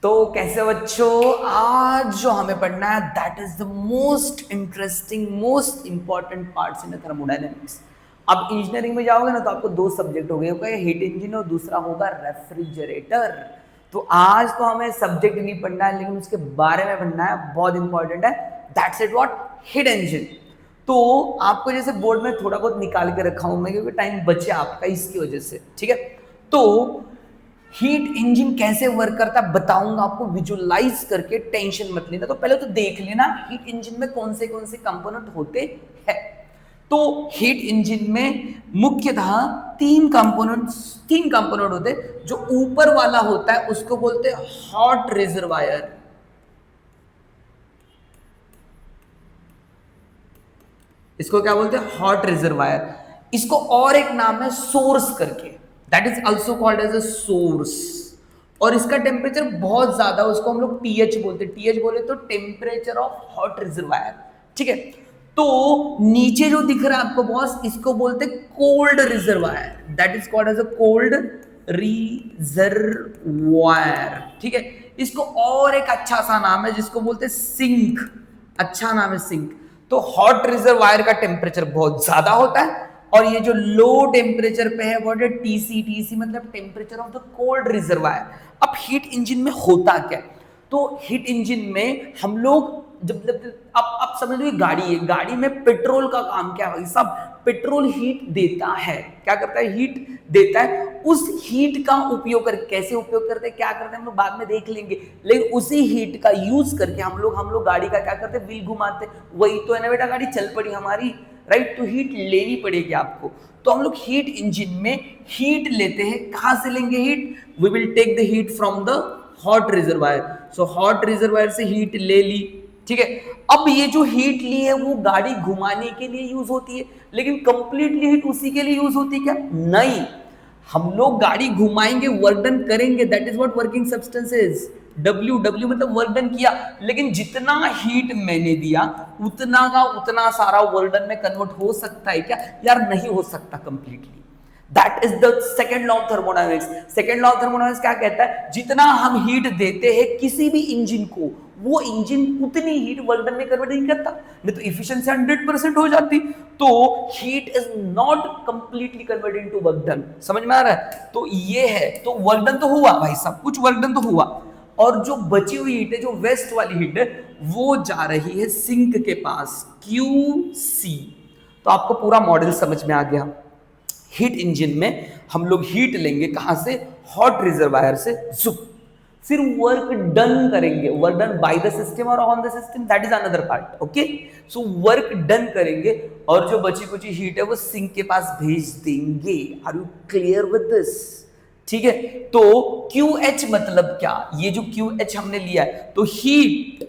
तो कैसे बच्चों, आज जो हमें पढ़ना है that is the most interesting most important parts in thermodynamics. अब इंजीनियरिंग में जाओगे ना तो आपको दो सब्जेक्ट हो गए, होगा हीट इंजन और दूसरा होगा रेफ्रिजरेटर। तो आज तो हमें सब्जेक्ट नहीं पढ़ना है लेकिन उसके बारे में पढ़ना है, बहुत इंपॉर्टेंट है। That's it, what? Heat engine. तो आपको जैसे बोर्ड में थोड़ा बहुत निकाल के रखा हूं मैं, क्योंकि टाइम बचे आपका इसकी वजह से, ठीक है। तो हीट इंजन कैसे वर्क करता है बताऊंगा आपको विजुअलाइज करके, टेंशन मत लेना। तो पहले तो देख लेना हीट इंजन में कौन से कंपोनेंट होते हैं। तो हीट इंजन में मुख्यतः तीन कंपोनेंट होते हैं। जो ऊपर वाला होता है उसको बोलते हैं हॉट रिजर्वायर। इसको क्या बोलते हैं? Hot reservoir. इसको और एक नाम है सोर्स करके, that is also called as a source. और इसका टेम्परेचर बहुत ज्यादा, उसको हम लोग टीएच बोलते हैं। टीएच बोले तो टेम्परेचर ऑफ हॉट रिजर्वायर, ठीक है। तो नीचे जो दिख रहा है आपको बॉस, इसको बोलते हैं cold reservoir, that is called as a cold reservoir, ठीक है। इसको और एक अच्छा सा नाम है जिसको बोलते हैं सिंक, अच्छा नाम है सिंक। तो हॉट रिजर्वायर का टेम्परेचर बहुत ज्यादा होता है और ये जो लो टेम्परेचर पे है वो है टीसी। टीसी मतलब temperature of the cold reservoir. अब हीट इंजन में होता क्या? तो हीट इंजन में हम लोग जब जब अब समझ लो गाड़ी है, गाड़ी में पेट्रोल का काम क्या है? सब पेट्रोल हीट देता है। क्या करता है? हीट देता है। उस हीट का उपयोग कर, कैसे उपयोग करते हैं, क्या करते हैं हम लोग बाद में देख लेंगे, लेकिन उसी हीट का यूज करके हम लोग गाड़ी का क्या करते हैं? व्हील घुमाते। वही तो है ना बेटा, गाड़ी चल पड़ी हमारी, राइट। तो हीट लेनी पड़ेगी आपको। तो हम लोग हीट इंजन में हीट लेते हैं। कहां से लेंगे heat? We will take the heat from the hot reservoir. So hot reservoir से हीट ले ली, ठीक है। अब ये जो हीट ली है वो गाड़ी घुमाने के लिए यूज होती है, लेकिन कंप्लीटली हीट उसी के लिए यूज होती है क्या? नहीं। हम लोग गाड़ी घुमाएंगे, वर्क डन करेंगे, that is what working substance is. W W मतलब वर्क डन किया, लेकिन जितना हीट मैंने दिया उतना का उतना सारा वर्क डन में कन्वर्ट हो सकता है क्या? यार नहीं हो सकता completely. That is the second law of thermodynamics. Second law of thermodynamics क्या कहता है? जितना हम हीट देते हैं किसी भी इंजन को, वो इंजन उतनी हीट वर्क डन में कन्वर्ट नहीं करता, नहीं तो इफिशिएंसी 100% हो जाती। तो heat is not completely converted into work done. समझ में आ रहा है? तो ये है, तो वर्क डन तो हुआ भाई, सब कुछ वर्क डन तो हुआ, और जो बची हुई हीट है, जो वेस्ट वाली हीट है, वो जा रही है सिंक के पास, QC। तो आपको पूरा मॉडल समझ में आ गया। हीट इंजन में हम लोग हीट लेंगे कहां से? हॉट रिजर्वायर से, जुप। फिर वर्क डन करेंगे, work done by the system और on the system, that is another part, okay. So work done करेंगे और जो बची कुची हीट है वो सिंक के पास भेज देंगे। Are you clear with this? ठीक है। तो QH मतलब क्या? ये जो QH हमने लिया है, तो हीट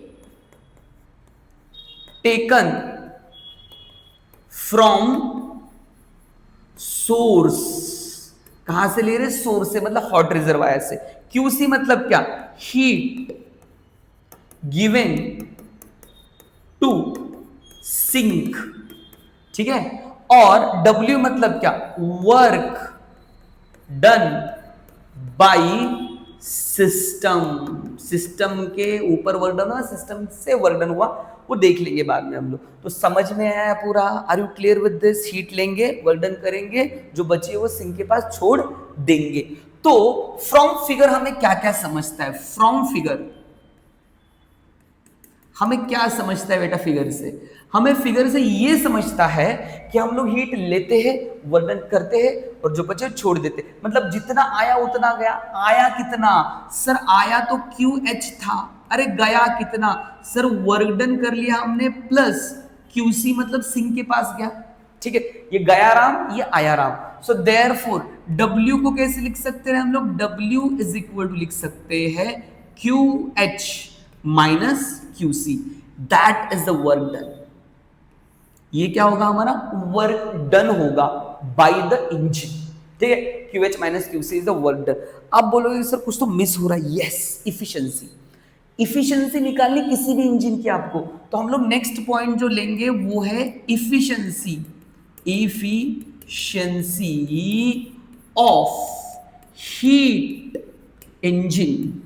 टेकन फ्रॉम सोर्स। कहां से ले रहे? सोर्स से, मतलब हॉट रिजर्वायर से। QC मतलब क्या? हीट गिवन टू सिंक, ठीक है। और W मतलब क्या? Work done by system. System के ऊपर वर्क डन हुआ, सिस्टम से वर्क डन हुआ, वो देख लेंगे बाद में हम लोग। तो समझ में आया पूरा? Are you clear with this? Heat लेंगे, वर्क डन करेंगे, जो बची है वो सिंक के पास छोड़ देंगे। तो फ्रॉम फिगर हमें क्या क्या समझता है? फ्रॉम फिगर हमें क्या समझता है बेटा? फिगर से हमें, फिगर से ये समझता है कि हम लोग हीट लेते हैं, वर्क डन करते हैं, और जो बचे छोड़ देते। मतलब जितना आया उतना गया। आया कितना? सर आया तो QH था। अरे गया कितना? सर वर्क डन कर लिया हमने, प्लस QC मतलब सिंक के पास गया, ठीक है। ये गया राम, ये आया राम। सो देयरफॉर W को कैसे लिख सकते हैं हम लोग? W इज इक्वल टू लिख सकते हैं QH minus QC, that is the work done. ये क्या होगा? हमारा वर्क डन होगा बाय द इंजन, ठीक है। QH minus QC is the work done. अब बोलोगे सर कुछ तो मिस हो रहा है। Yes, efficiency. इफिशिएंसी निकालनी किसी भी इंजन की आपको, तो हम लोग नेक्स्ट पॉइंट जो लेंगे वो है efficiency. Efficiency of heat engine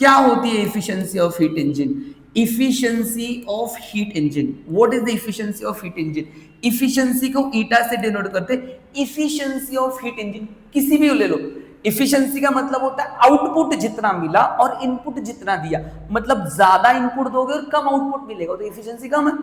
क्या होती है efficiency of heat engine? Efficiency of heat engine, what is the efficiency of heat engine? Efficiency को ईटा से डिनोट करते हैं। इफिशियंसी ऑफ हीट इंजन किसी भी ले लो, इफिशियंसी का मतलब होता है आउटपुट जितना मिला और इनपुट जितना दिया, मतलब ज्यादा इनपुट दोगे और कम आउटपुट मिलेगा तो इफिशियंसी कम है।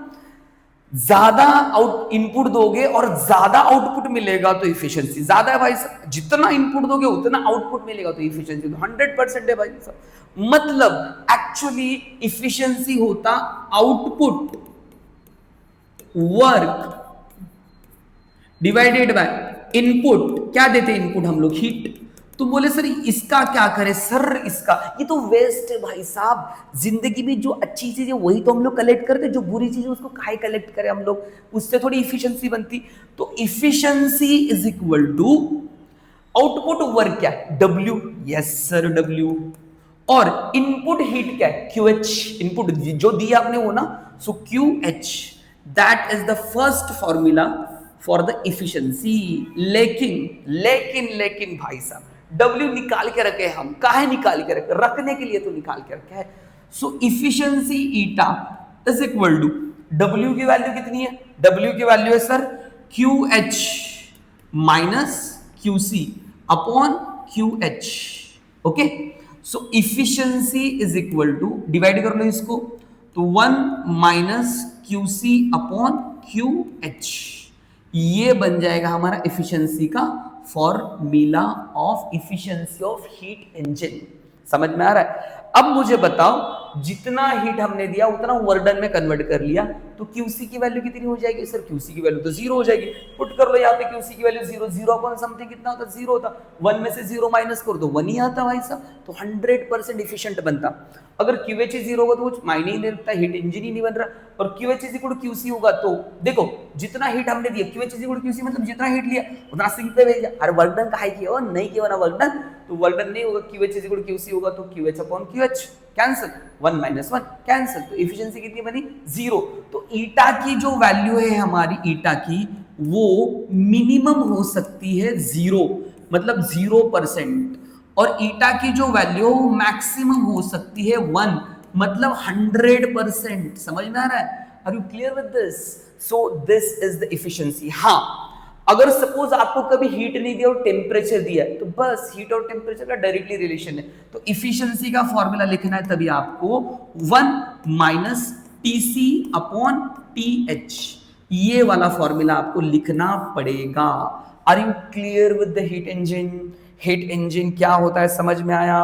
ज्यादा आउट इनपुट दोगे और ज्यादा आउटपुट मिलेगा तो इफिशियंसी ज्यादा है भाई साहब। जितना इनपुट दोगे उतना आउटपुट मिलेगा तो इफिशियंसी तो 100% है भाई साहब। मतलब एक्चुअली इफिशियंसी होता output work divided by input. क्या देते हैं इनपुट हम लोग? हीट। तो बोले सर इसका क्या करें? सर इसका ये तो वेस्ट है भाई साहब। जिंदगी में जो अच्छी चीज है वही तो हम लोग कलेक्ट करते, जो बुरी चीज है उसको काहे कलेक्ट करें हम लोग? उससे थोड़ी इफिशियंसी बनती। तो efficiency is equal to output work क्या है? W। Yes sir W। और इनपुट हीट क्या है? QH। इनपुट जो दिया आपने वो ना, so QH that is the first formula for the efficiency. लेकिन भाई साहब W निकाल के रखे हम, काहे निकाल के रखे? रखने के लिए तो निकाल के रखे है। So efficiency eta is equal to W की वैल्यू कितनी है? W की वैल्यू है sir QH minus QC upon QH। Okay, so efficiency is equal to, divide कर लो इसको, तो 1 माइनस QC अपॉन QH। ये बन जाएगा हमारा इफिशियंसी का formula of efficiency of heat engine. समझ में आ रहा है? अब मुझे बताओ, जितना हीट हमने दिया उतना वर्क डन में कन्वर्ट कर लिया, तो QC की वैल्यू कितनी हो जाएगी? सर QC की वैल्यू तो 0 हो जाएगी। पुट कर लो यहाँ पे QC की वैल्यू 0, 0 अपॉन समथिंग कितना होता? 0 होता। 1 में से 0 माइनस कर दो 1 ही आता भाई साहब, तो 100% इफिशिएंट बनता। अगर QH 0 होगा तो वो मायने ही नहीं रखता, हीट इंजन ही नहीं बन रहा। और QH QC होगा तो देखो जितना हीट हमने दिया, QH QC मतलब जितना हीट लिया उतना सिंक पे भेजा। अरे वर्क डन काहे किया? और नहीं किया ना वर्क डन, तो वर्क डन नहीं होगा। QH QC होगा तो QH upon QH cancel, 1 minus 1 cancel, तो एफिशिएंसी कितनी बनी? 0। तो ईटा की जो वैल्यू है हमारी ईटा की, वो मिनिमम हो सकती है 0, मतलब 0%, और ईटा की जो वैल्यू मैक्सिमम हो सकती है 1, मतलब 100%। समझ में आ रहा है? Are you clear with this? So this is the efficiency. हाँ, अगर सपोज आपको कभी हीट नहीं दिया और टेम्परेचर दिया है, तो बस हीट और टेम्परेचर का डायरेक्टली रिलेशन है। तो इफिशियंसी का फॉर्मूला लिखना है तभी आपको 1 माइनस TC अपॉन TH, ये वाला फॉर्मूला आपको लिखना पड़ेगा। Are you clear with the heat engine? Heat engine क्या होता है समझ में आया?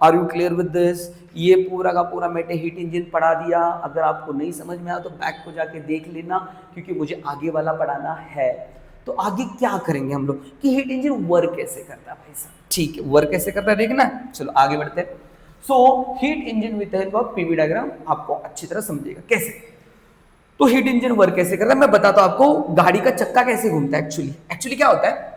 Are you clear with this? ये पूरा का पूरा मैंने हीट इंजन पढ़ा दिया। अगर आपको नहीं समझ में आया तो बैक को जाके देख लेना, क्योंकि मुझे आगे वाला पढ़ाना है। तो आगे क्या करेंगे हम लोग कि हीट इंजन वर्क कैसे करता है भाई साहब। ठीक है, वर्क कैसे करता है देखना। चलो आगे बढ़ते हैं। So heat engine with help of PV diagram आपको अच्छी तरह समझेगा कैसे। तो हीट इंजन वर्क कैसे करता है मैं बताता हूं आपको। गाड़ी का चक्का कैसे घूमता है एक्चुअली क्या होता है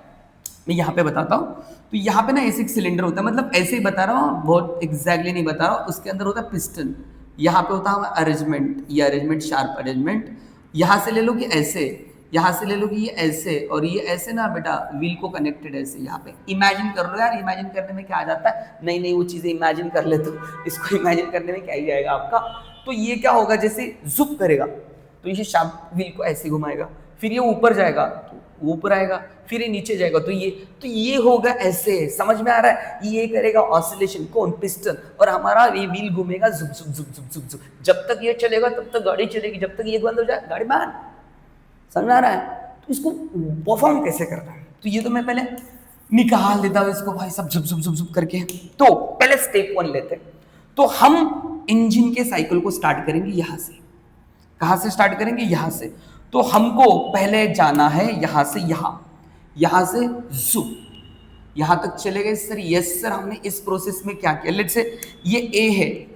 मैं यहाँ पे बताता हूँ। तो यहाँ पे ना ऐसे एक सिलेंडर होता है, मतलब ऐसे ही बता रहा हूँ, बहुत एग्जैक्टली नहीं बता रहा हूँ। उसके अंदर होता है पिस्टन, यहाँ पे होता है अरेंजमेंट, ये अरेंजमेंट शार्प अरेंजमेंट। यहाँ से ले लो कि ऐसे, यहाँ से ले लो कि ये ऐसे, और ये ऐसे ना बेटा व्हील को कनेक्टेड ऐसे। यहाँ पे इमेजिन कर लो यार, इमेजिन करने में क्या आ जाता है? नहीं वो चीज़ें इमेजिन कर ले, तो इसको इमेजिन करने में क्या ही जाएगा आपका। तो ये क्या होगा, जैसे जुप करेगा तो ये शार्प व्हील को ऐसे घुमाएगा, फिर ये ऊपर जाएगा तो ऊपर आएगा, फिर ये नीचे जाएगा तो ये होगा ऐसे। समझ में आ रहा है? ये करेगा ऑसिलेशन, कौन? पिस्टन, और हमारा ये व्हील घूमेगा जुप जुप जुप जुप जुप जुप। जब तक ये चलेगा तब तक गाड़ी चलेगी, जब तक ये बंद हो जाए गाड़ी बंद। समझ में आ रहा है? तो इसको परफॉर्म कैसे करना है, तो ये तो मैं पहले निकाल देता हूँ इसको भाई सब जुप जुप जुप जुप करके। तो पहले स्टेप 1 लेते हैं। तो हम इंजन के साइकिल को स्टार्ट करेंगे यहाँ से। कहाँ से स्टार्ट करेंगे? यहाँ से। तो हमको पहले जाना है यहाँ से यहाँ से जुप यहाँ तक चले गए सर। यस सर, हमने इस प्रोसेस में क्या किया, लेट्स से ये A है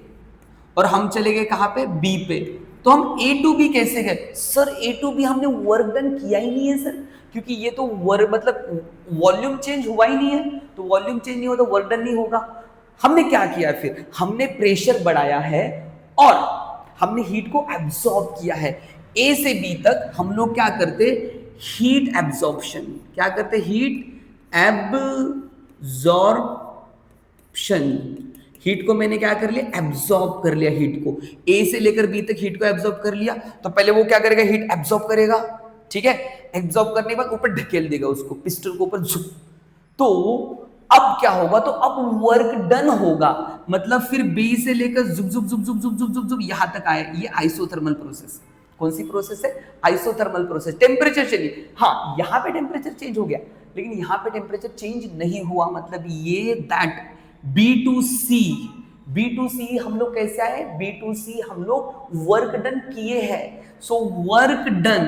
और हम चले गए कहाँ पे? B पे। तो हम A to B कैसे गए? सर A to B हमने वर्क डन किया ही नहीं है सर, क्योंकि ये तो वर्क मतलब वॉल्यूम चेंज हुआ ही नहीं है। तो वॉल्यूम चेंज नहीं हो तो वर्क डन नहीं होगा। हमने क्या किया फिर? हमने प्रेशर बढ़ाया है और हमने हीट को एब्जॉर्ब किया है। A से B तक हम लोग क्या करते? Heat absorption. क्या करते? Heat absorption. हीट को मैंने क्या कर लिया, एब्जॉर्ब कर लिया हीट को, ए से लेकर बी तक हीट को एब्जॉर्ब कर लिया, तो पहले वो क्या करेगा, हीट एब्जॉर्ब करेगा, ठीक है, एब्जॉर्ब करने के बाद ऊपर ढकेल देगा उसको, पिस्टन को ऊपर झुक, तो अब क्या होगा, तो अब वर्क डन होगा, मतलब फिर बी से लेकर जुक जुक जुक जुक जुक जुक जुक जुक यहां तक आए, ये आइसोथर्मल प्रोसेस। कौन सी प्रोसेस है, आइसोथर्मल प्रोसेस। टेम्परेचर चलिए, हाँ यहां पे टेम्परेचर चेंज हो गया, लेकिन यहां पे टेम्परेचर चेंज नहीं हुआ, मतलब ये दैट B2C, B2C हम लोग कैसे आए, B2C हम लोग वर्क डन किए हैं, सो वर्क डन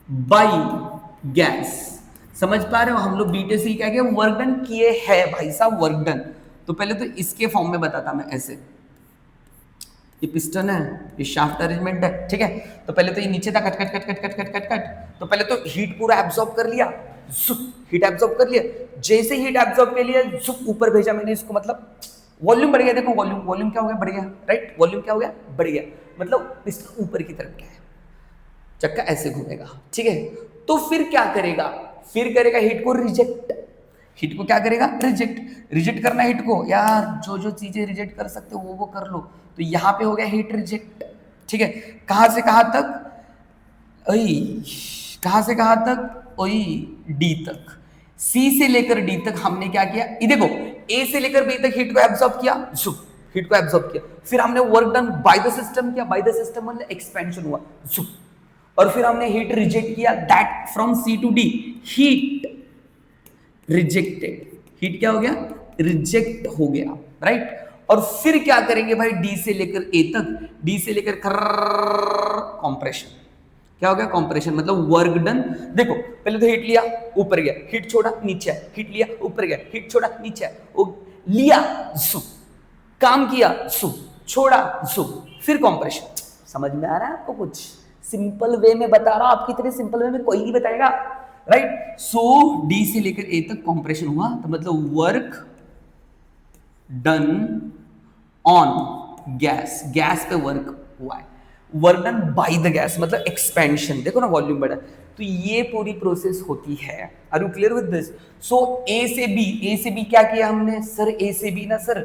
बाई गैस, समझ पा रहे हो, हम लोग B2C क्या किया, वर्क डन किए हैं भाई साहब, वर्क डन। तो पहले तो इसके फॉर्म में बताता मैं, ऐसे ये पिस्टन है, ये शाफ्ट अरेंजमेंट है, ठीक है, तो पहले तो ये नीचे था, cut cut cut cut cut cut cut cut, तो पहले तो हीट पूरा एब्जॉर्ब कर लिया, हीट एब्जॉर्ब कर लिया, जैसे हीट एब्जॉर्ब कर लिया ऊपर भेजा मैंने इसको, मतलब वॉल्यूम बढ़ गया, देखो वॉल्यूम, वॉल्यूम क्या हो गया, बढ़ गया, राइट, वॉल्यूम क्या हो गया, बढ़ गया, मतलब पिस्टन ऊपर की तरफ गया है, चक्का ऐसे घूमेगा, ठीक है, तो फिर क्या करेगा, फिर करेगा हीट को रिजेक्ट, हीट को क्या करेगा, रिजेक्ट, रिजेक्ट करना हीट को, यार जो जो चीजें रिजेक्ट कर सकते हो वो कर लो, तो यहां पे हो गया हीट रिजेक्ट, ठीक है, कहां से कहां तक, कहां से कहां तक, डी तक, सी से लेकर डी तक हमने क्या किया, ये देखो ए से लेकर बी तक हीट को एब्जॉर्ब किया, हीट को एब्जॉर्ब किया, फिर हमने work done by the system किया, बाय द सिस्टम मतलब एक्सपेंशन हुआ, और फिर हमने हीट रिजेक्ट किया, that from C to D, heat rejected, heat क्या हो गया, रिजेक्ट हो गया, राइट, और फिर क्या करेंगे भाई, डी से लेकर ए तक, डी से लेकर कंप्रेशन, क्या हो गया, कंप्रेशन, मतलब वर्क डन, देखो पहले तो हीट लिया ऊपर गया, हीट छोड़ा नीचे आया, हीट लिया ऊपर गया, हीट छोड़ा नीचे आया, लिया काम किया छोड़ा फिर कंप्रेशन। समझ में आ रहा है आपको, कुछ सिंपल वे में बता रहा हूं, आपकी तरह सिंपल वे में कोई नहीं बताएगा, राइट। सो डी से लेकर ए तक कंप्रेशन हुआ, तो मतलब work done on gas, gas पे वर्क हुआ है, work done by the gas मतलब एक्सपेंशन, देखो ना वॉल्यूम बढ़ा, तो ये पूरी प्रोसेस होती है। Are you clear with this? So A से बी क्या किया हमने सर, ए से बी ना sir,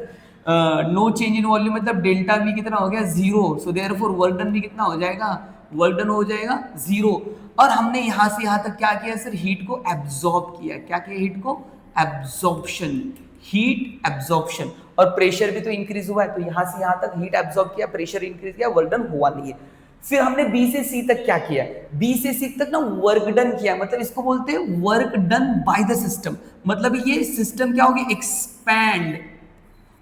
no change in volume मतलब डेल्टा वी कितना हो गया, zero, so therefore work done भी कितना हो जाएगा, वर्क डन हो जाएगा जीरो। और हमने यहां से यहां तक क्या किया सर, हीट को एब्जॉर्ब किया, क्या किया, हीट को एब्जॉर्प्शन, हीट एब्जॉर्प्शन, और प्रेशर भी तो इंक्रीज हुआ है, तो यहां से यहां तक हीट एब्जॉर्ब किया, प्रेशर इंक्रीज किया, वर्क डन हुआ नहीं है। फिर हमने बी से सी तक क्या किया, बी से सी तक ना वर्क डन किया, मतलब इसको बोलते हैं work done by the system, मतलब ये सिस्टम क्या होगी, एक्सपैंड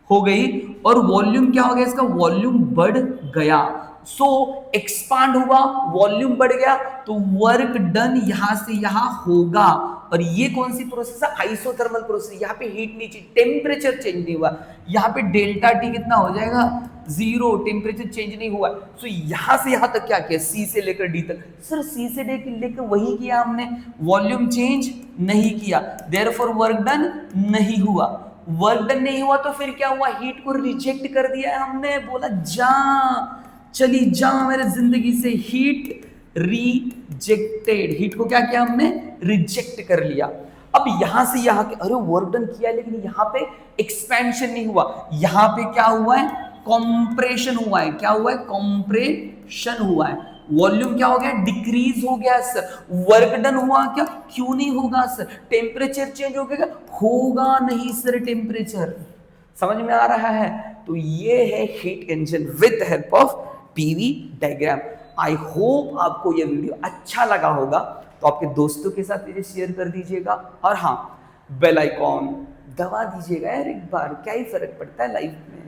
हो गई, और वॉल्यूम क्या हो गया इसका, वॉल्यूम बढ़ गया। सो एक्सपांड हुआ, वॉल्यूम बढ़ गया, तो वर्क डन यहां से यहां होगा। और ये कौन सी प्रोसेस है, आइसोथर्मल प्रोसेस, यहाँ पे हीट नहीं चाहिए, टेम्परेचर चेंज नहीं हुआ, यहाँ पे डेल्टा टी कितना हो जाएगा, जीरो, टेम्परेचर चेंज नहीं हुआ। सो यहां से यहां तक क्या किया, सी से लेकर डी तक, सर सी से लेकर वही किया हमने, वॉल्यूम चेंज नहीं किया, देयरफॉर वर्क डन नहीं हुआ। वर्क डन नहीं हुआ तो फिर क्या हुआ, हीट को रिजेक्ट कर दिया हमने, बोला जा चली जा मेरे जिंदगी से, हीट रिजेक्टेड, हीट को क्या किया हमने, रिजेक्ट कर लिया। अब यहां से यहां के, अरे वर्क डन किया लेकिन यहां पे एक्सपेंशन नहीं हुआ, यहां पे क्या हुआ है, कॉम्प्रेशन हुआ है, क्या हुआ है, कॉम्प्रेशन हुआ है, वॉल्यूम क्या हो गया, डिक्रीज हो गया सर। वर्क डन हुआ क्या, क्यों नहीं होगा सर, टेम्परेचर चेंज हो गया, होगा नहीं सर टेम्परेचर, समझ में आ रहा है। तो ये है heat engine with help of PV diagram. I hope आपको ये वीडियो अच्छा लगा होगा, तो आपके दोस्तों के साथ इसे शेयर कर दीजिएगा, और हाँ बेल आइकॉन दबा दीजिएगा यार एक बार, क्या ही फर्क पड़ता है लाइफ में।